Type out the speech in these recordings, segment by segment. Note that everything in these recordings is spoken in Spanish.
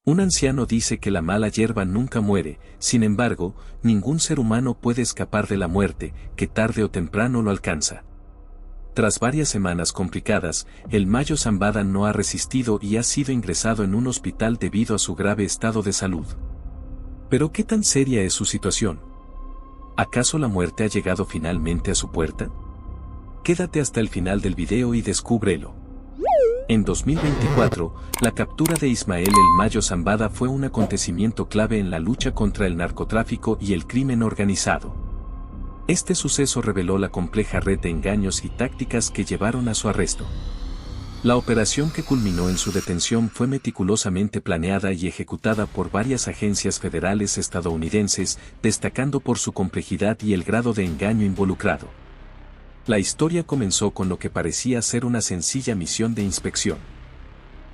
Un anciano dice que la mala hierba nunca muere, sin embargo, ningún ser humano puede escapar de la muerte, que tarde o temprano lo alcanza. Tras varias semanas complicadas, el Mayo Zambada no ha resistido y ha sido ingresado en un hospital debido a su grave estado de salud. ¿Pero qué tan seria es su situación? ¿Acaso la muerte ha llegado finalmente a su puerta? Quédate hasta el final del video y descúbrelo. En 2024, la captura de Ismael el Mayo Zambada fue un acontecimiento clave en la lucha contra el narcotráfico y el crimen organizado. Este suceso reveló la compleja red de engaños y tácticas que llevaron a su arresto. La operación que culminó en su detención fue meticulosamente planeada y ejecutada por varias agencias federales estadounidenses, destacando por su complejidad y el grado de engaño involucrado. La historia comenzó con lo que parecía ser una sencilla misión de inspección.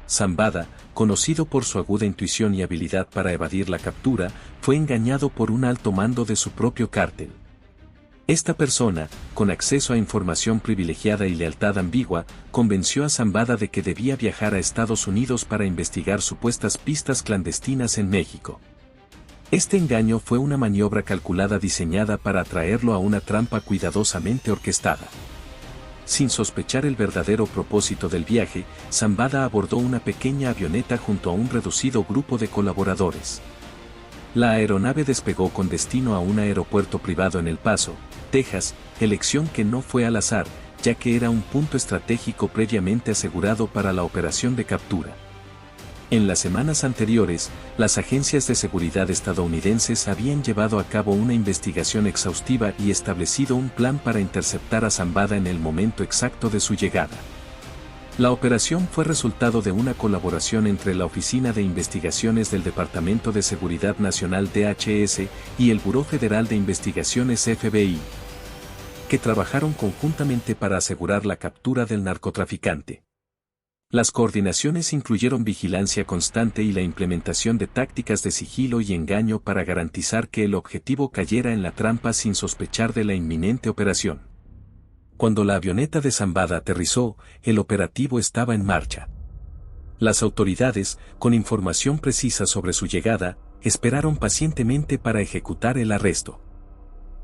Zambada, conocido por su aguda intuición y habilidad para evadir la captura, fue engañado por un alto mando de su propio cártel. Esta persona, con acceso a información privilegiada y lealtad ambigua, convenció a Zambada de que debía viajar a Estados Unidos para investigar supuestas pistas clandestinas en México. Este engaño fue una maniobra calculada diseñada para atraerlo a una trampa cuidadosamente orquestada. Sin sospechar el verdadero propósito del viaje, Zambada abordó una pequeña avioneta junto a un reducido grupo de colaboradores. La aeronave despegó con destino a un aeropuerto privado en El Paso, Texas, elección que no fue al azar, ya que era un punto estratégico previamente asegurado para la operación de captura. En las semanas anteriores, las agencias de seguridad estadounidenses habían llevado a cabo una investigación exhaustiva y establecido un plan para interceptar a Zambada en el momento exacto de su llegada. La operación fue resultado de una colaboración entre la Oficina de Investigaciones del Departamento de Seguridad Nacional DHS y el Buró Federal de Investigaciones FBI, que trabajaron conjuntamente para asegurar la captura del narcotraficante. Las coordinaciones incluyeron vigilancia constante y la implementación de tácticas de sigilo y engaño para garantizar que el objetivo cayera en la trampa sin sospechar de la inminente operación. Cuando la avioneta de Zambada aterrizó, el operativo estaba en marcha. Las autoridades, con información precisa sobre su llegada, esperaron pacientemente para ejecutar el arresto.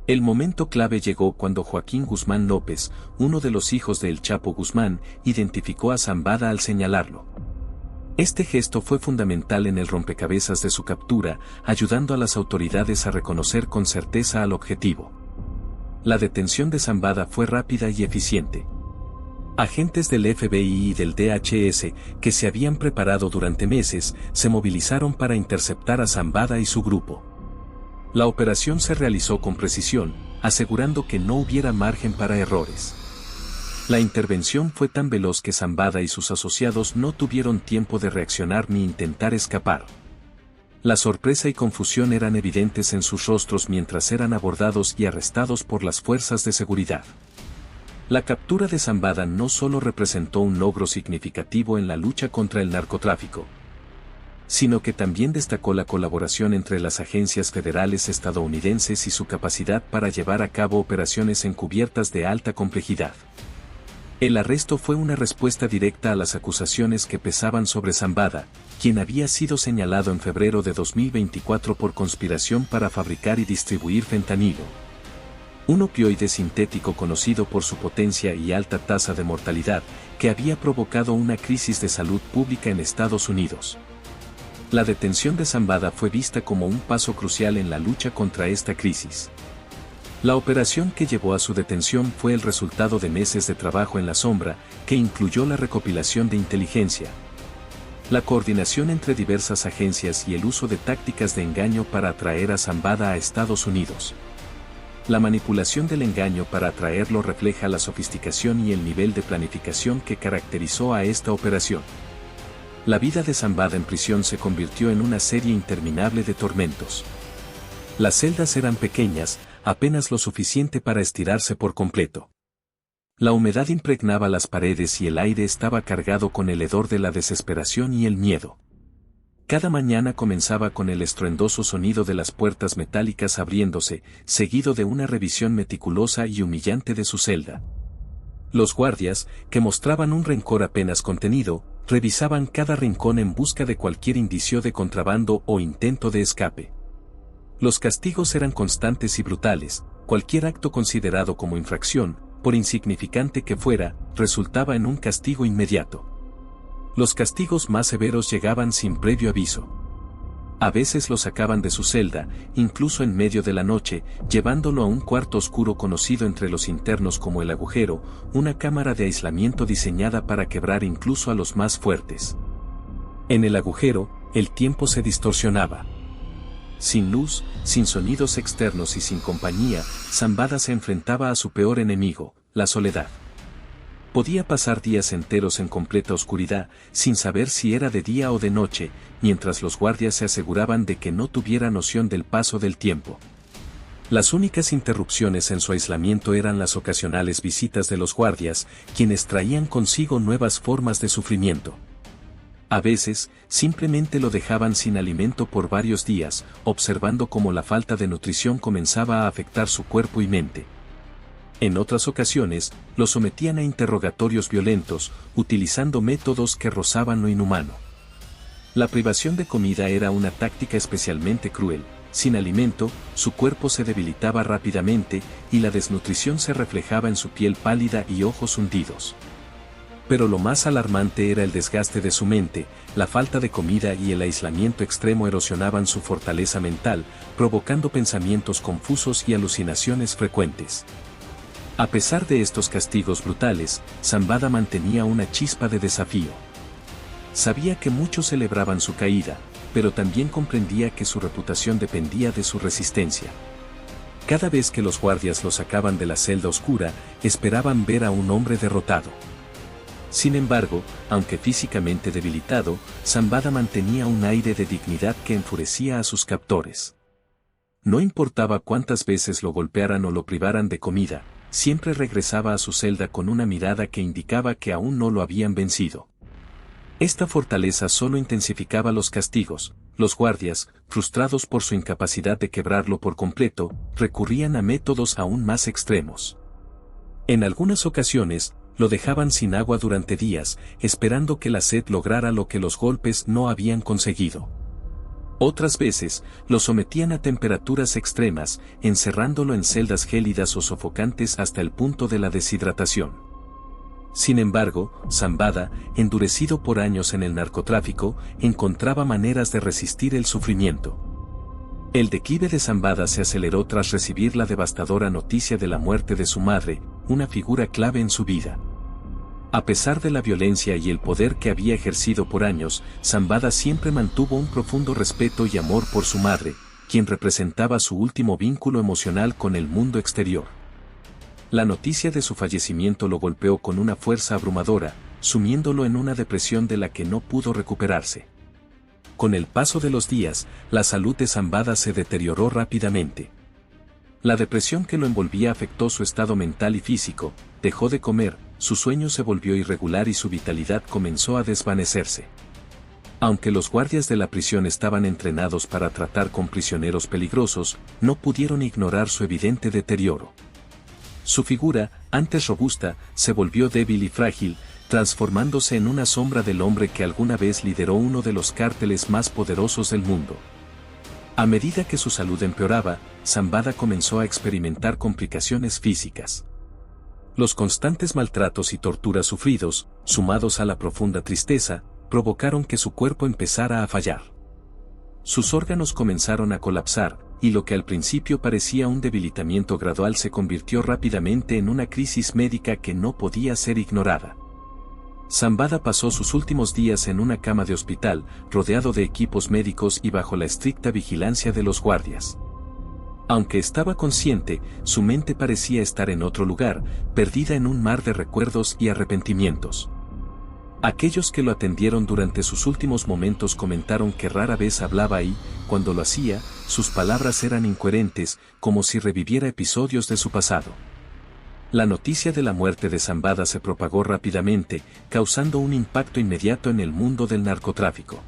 El momento clave llegó cuando Joaquín Guzmán López, uno de los hijos de El Chapo Guzmán, identificó a Zambada al señalarlo. Este gesto fue fundamental en el rompecabezas de su captura, ayudando a las autoridades a reconocer con certeza al objetivo. La detención de Zambada fue rápida y eficiente. Agentes del FBI y del DHS, que se habían preparado durante meses, se movilizaron para interceptar a Zambada y su grupo. La operación se realizó con precisión, asegurando que no hubiera margen para errores. La intervención fue tan veloz que Zambada y sus asociados no tuvieron tiempo de reaccionar ni intentar escapar. La sorpresa y confusión eran evidentes en sus rostros mientras eran abordados y arrestados por las fuerzas de seguridad. La captura de Zambada no solo representó un logro significativo en la lucha contra el narcotráfico, sino que también destacó la colaboración entre las agencias federales estadounidenses y su capacidad para llevar a cabo operaciones encubiertas de alta complejidad. El arresto fue una respuesta directa a las acusaciones que pesaban sobre Zambada, quien había sido señalado en febrero de 2024 por conspiración para fabricar y distribuir fentanilo, un opioide sintético conocido por su potencia y alta tasa de mortalidad, que había provocado una crisis de salud pública en Estados Unidos. La detención de Zambada fue vista como un paso crucial en la lucha contra esta crisis. La operación que llevó a su detención fue el resultado de meses de trabajo en la sombra, que incluyó la recopilación de inteligencia, la coordinación entre diversas agencias y el uso de tácticas de engaño para atraer a Zambada a Estados Unidos. La manipulación del engaño para atraerlo refleja la sofisticación y el nivel de planificación que caracterizó a esta operación. La vida de Zambada en prisión se convirtió en una serie interminable de tormentos. Las celdas eran pequeñas, apenas lo suficiente para estirarse por completo. La humedad impregnaba las paredes y el aire estaba cargado con el hedor de la desesperación y el miedo. Cada mañana comenzaba con el estruendoso sonido de las puertas metálicas abriéndose, seguido de una revisión meticulosa y humillante de su celda. Los guardias, que mostraban un rencor apenas contenido, revisaban cada rincón en busca de cualquier indicio de contrabando o intento de escape. Los castigos eran constantes y brutales, cualquier acto considerado como infracción, por insignificante que fuera, resultaba en un castigo inmediato. Los castigos más severos llegaban sin previo aviso. A veces lo sacaban de su celda, incluso en medio de la noche, llevándolo a un cuarto oscuro conocido entre los internos como el agujero, una cámara de aislamiento diseñada para quebrar incluso a los más fuertes. En el agujero, el tiempo se distorsionaba. Sin luz, sin sonidos externos y sin compañía, Zambada se enfrentaba a su peor enemigo, la soledad. Podía pasar días enteros en completa oscuridad, sin saber si era de día o de noche, mientras los guardias se aseguraban de que no tuviera noción del paso del tiempo. Las únicas interrupciones en su aislamiento eran las ocasionales visitas de los guardias, quienes traían consigo nuevas formas de sufrimiento. A veces, simplemente lo dejaban sin alimento por varios días, observando cómo la falta de nutrición comenzaba a afectar su cuerpo y mente. En otras ocasiones, lo sometían a interrogatorios violentos, utilizando métodos que rozaban lo inhumano. La privación de comida era una táctica especialmente cruel. Sin alimento, su cuerpo se debilitaba rápidamente, y la desnutrición se reflejaba en su piel pálida y ojos hundidos. Pero lo más alarmante era el desgaste de su mente, la falta de comida y el aislamiento extremo erosionaban su fortaleza mental, provocando pensamientos confusos y alucinaciones frecuentes. A pesar de estos castigos brutales, Zambada mantenía una chispa de desafío. Sabía que muchos celebraban su caída, pero también comprendía que su reputación dependía de su resistencia. Cada vez que los guardias lo sacaban de la celda oscura, esperaban ver a un hombre derrotado. Sin embargo, aunque físicamente debilitado, Zambada mantenía un aire de dignidad que enfurecía a sus captores. No importaba cuántas veces lo golpearan o lo privaran de comida, siempre regresaba a su celda con una mirada que indicaba que aún no lo habían vencido. Esta fortaleza solo intensificaba los castigos. Los guardias, frustrados por su incapacidad de quebrarlo por completo, recurrían a métodos aún más extremos. En algunas ocasiones, lo dejaban sin agua durante días, esperando que la sed lograra lo que los golpes no habían conseguido. Otras veces, lo sometían a temperaturas extremas, encerrándolo en celdas gélidas o sofocantes hasta el punto de la deshidratación. Sin embargo, Zambada, endurecido por años en el narcotráfico, encontraba maneras de resistir el sufrimiento. El declive de Zambada se aceleró tras recibir la devastadora noticia de la muerte de su madre, una figura clave en su vida. A pesar de la violencia y el poder que había ejercido por años, Zambada siempre mantuvo un profundo respeto y amor por su madre, quien representaba su último vínculo emocional con el mundo exterior. La noticia de su fallecimiento lo golpeó con una fuerza abrumadora, sumiéndolo en una depresión de la que no pudo recuperarse. Con el paso de los días, la salud de Zambada se deterioró rápidamente. La depresión que lo envolvía afectó su estado mental y físico, dejó de comer, su sueño se volvió irregular y su vitalidad comenzó a desvanecerse. Aunque los guardias de la prisión estaban entrenados para tratar con prisioneros peligrosos, no pudieron ignorar su evidente deterioro. Su figura, antes robusta, se volvió débil y frágil, transformándose en una sombra del hombre que alguna vez lideró uno de los cárteles más poderosos del mundo. A medida que su salud empeoraba, Zambada comenzó a experimentar complicaciones físicas. Los constantes maltratos y torturas sufridos, sumados a la profunda tristeza, provocaron que su cuerpo empezara a fallar. Sus órganos comenzaron a colapsar, y lo que al principio parecía un debilitamiento gradual se convirtió rápidamente en una crisis médica que no podía ser ignorada. Zambada pasó sus últimos días en una cama de hospital, rodeado de equipos médicos y bajo la estricta vigilancia de los guardias. Aunque estaba consciente, su mente parecía estar en otro lugar, perdida en un mar de recuerdos y arrepentimientos. Aquellos que lo atendieron durante sus últimos momentos comentaron que rara vez hablaba y, cuando lo hacía, sus palabras eran incoherentes, como si reviviera episodios de su pasado. La noticia de la muerte de Zambada se propagó rápidamente, causando un impacto inmediato en el mundo del narcotráfico.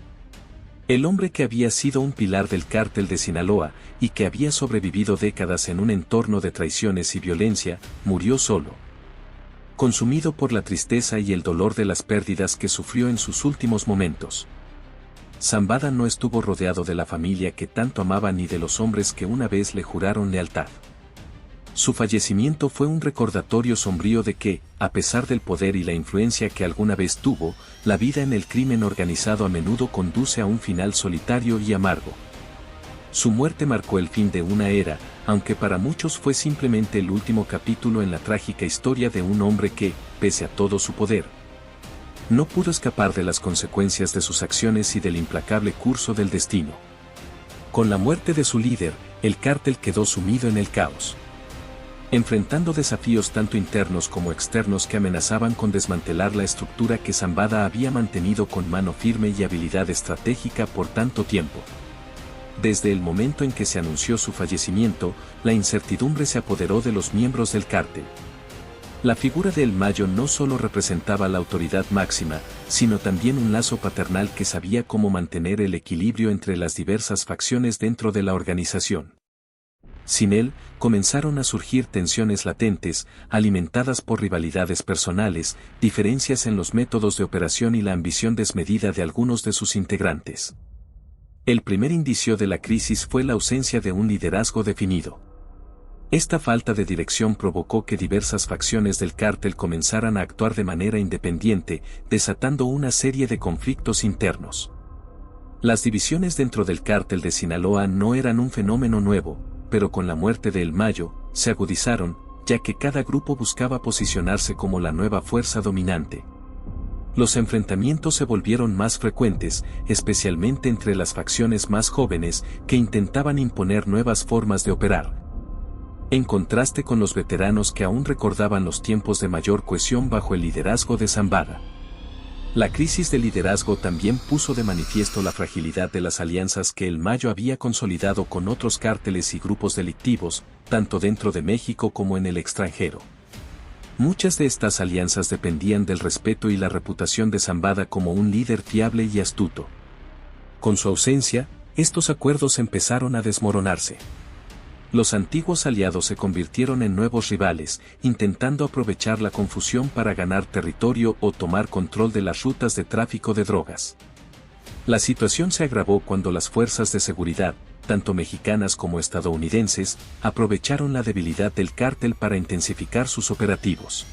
El hombre que había sido un pilar del cártel de Sinaloa, y que había sobrevivido décadas en un entorno de traiciones y violencia, murió solo. consumido por la tristeza y el dolor de las pérdidas que sufrió en sus últimos momentos. Zambada no estuvo rodeado de la familia que tanto amaba ni de los hombres que una vez le juraron lealtad. Su fallecimiento fue un recordatorio sombrío de que, a pesar del poder y la influencia que alguna vez tuvo, la vida en el crimen organizado a menudo conduce a un final solitario y amargo. Su muerte marcó el fin de una era, aunque para muchos fue simplemente el último capítulo en la trágica historia de un hombre que, pese a todo su poder, no pudo escapar de las consecuencias de sus acciones y del implacable curso del destino. Con la muerte de su líder, el cártel quedó sumido en el caos, enfrentando desafíos tanto internos como externos que amenazaban con desmantelar la estructura que Zambada había mantenido con mano firme y habilidad estratégica por tanto tiempo. Desde el momento en que se anunció su fallecimiento, la incertidumbre se apoderó de los miembros del cártel. La figura de El Mayo no solo representaba la autoridad máxima, sino también un lazo paternal que sabía cómo mantener el equilibrio entre las diversas facciones dentro de la organización. Sin él, comenzaron a surgir tensiones latentes, alimentadas por rivalidades personales, diferencias en los métodos de operación y la ambición desmedida de algunos de sus integrantes. El primer indicio de la crisis fue la ausencia de un liderazgo definido. Esta falta de dirección provocó que diversas facciones del cártel comenzaran a actuar de manera independiente, desatando una serie de conflictos internos. Las divisiones dentro del cártel de Sinaloa no eran un fenómeno nuevo, pero con la muerte de El Mayo, se agudizaron, ya que cada grupo buscaba posicionarse como la nueva fuerza dominante. Los enfrentamientos se volvieron más frecuentes, especialmente entre las facciones más jóvenes que intentaban imponer nuevas formas de operar, en contraste con los veteranos que aún recordaban los tiempos de mayor cohesión bajo el liderazgo de Zambada. La crisis de liderazgo también puso de manifiesto la fragilidad de las alianzas que El Mayo había consolidado con otros cárteles y grupos delictivos, tanto dentro de México como en el extranjero. Muchas de estas alianzas dependían del respeto y la reputación de Zambada como un líder fiable y astuto. Con su ausencia, estos acuerdos empezaron a desmoronarse. Los antiguos aliados se convirtieron en nuevos rivales, intentando aprovechar la confusión para ganar territorio o tomar control de las rutas de tráfico de drogas. La situación se agravó cuando las fuerzas de seguridad, tanto mexicanas como estadounidenses, aprovecharon la debilidad del cártel para intensificar sus operativos.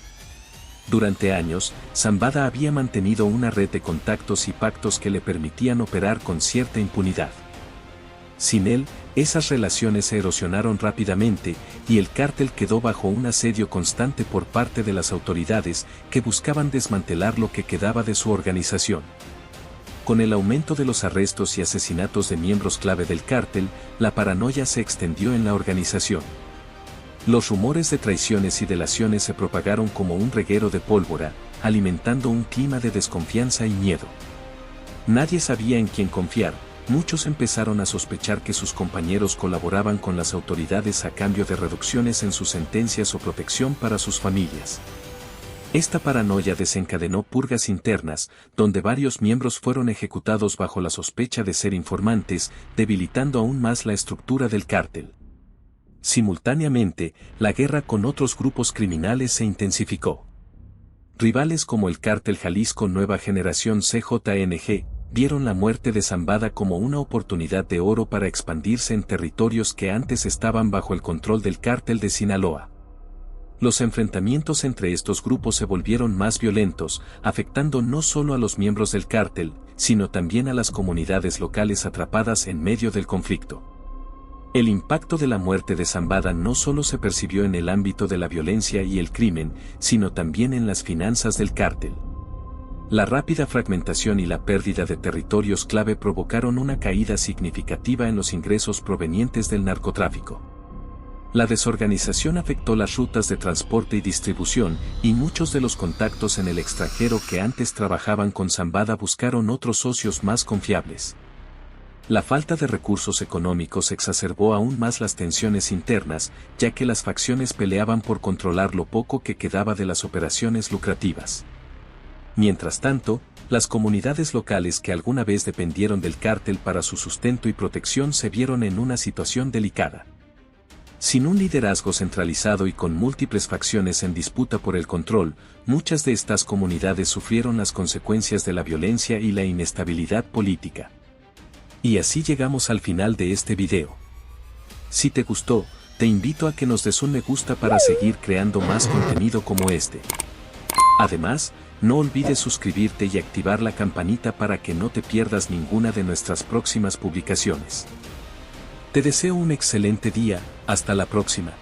Durante años, Zambada había mantenido una red de contactos y pactos que le permitían operar con cierta impunidad. Sin él, esas relaciones se erosionaron rápidamente, y el cártel quedó bajo un asedio constante por parte de las autoridades que buscaban desmantelar lo que quedaba de su organización. Con el aumento de los arrestos y asesinatos de miembros clave del cártel, la paranoia se extendió en la organización. Los rumores de traiciones y delaciones se propagaron como un reguero de pólvora, alimentando un clima de desconfianza y miedo. Nadie sabía en quién confiar. Muchos empezaron a sospechar que sus compañeros colaboraban con las autoridades a cambio de reducciones en sus sentencias o protección para sus familias. Esta paranoia desencadenó purgas internas, donde varios miembros fueron ejecutados bajo la sospecha de ser informantes, debilitando aún más la estructura del cártel. Simultáneamente, la guerra con otros grupos criminales se intensificó. Rivales como el Cártel Jalisco Nueva Generación CJNG, vieron la muerte de Zambada como una oportunidad de oro para expandirse en territorios que antes estaban bajo el control del Cártel de Sinaloa. Los enfrentamientos entre estos grupos se volvieron más violentos, afectando no solo a los miembros del cártel, sino también a las comunidades locales atrapadas en medio del conflicto. El impacto de la muerte de Zambada no solo se percibió en el ámbito de la violencia y el crimen, sino también en las finanzas del cártel. La rápida fragmentación y la pérdida de territorios clave provocaron una caída significativa en los ingresos provenientes del narcotráfico. La desorganización afectó las rutas de transporte y distribución, y muchos de los contactos en el extranjero que antes trabajaban con Zambada buscaron otros socios más confiables. La falta de recursos económicos exacerbó aún más las tensiones internas, ya que las facciones peleaban por controlar lo poco que quedaba de las operaciones lucrativas. Mientras tanto, las comunidades locales que alguna vez dependieron del cártel para su sustento y protección se vieron en una situación delicada. Sin un liderazgo centralizado y con múltiples facciones en disputa por el control, muchas de estas comunidades sufrieron las consecuencias de la violencia y la inestabilidad política. Y así llegamos al final de este video. Si te gustó, te invito a que nos des un me gusta para seguir creando más contenido como este. Además, no olvides suscribirte y activar la campanita para que no te pierdas ninguna de nuestras próximas publicaciones. Te deseo un excelente día, hasta la próxima.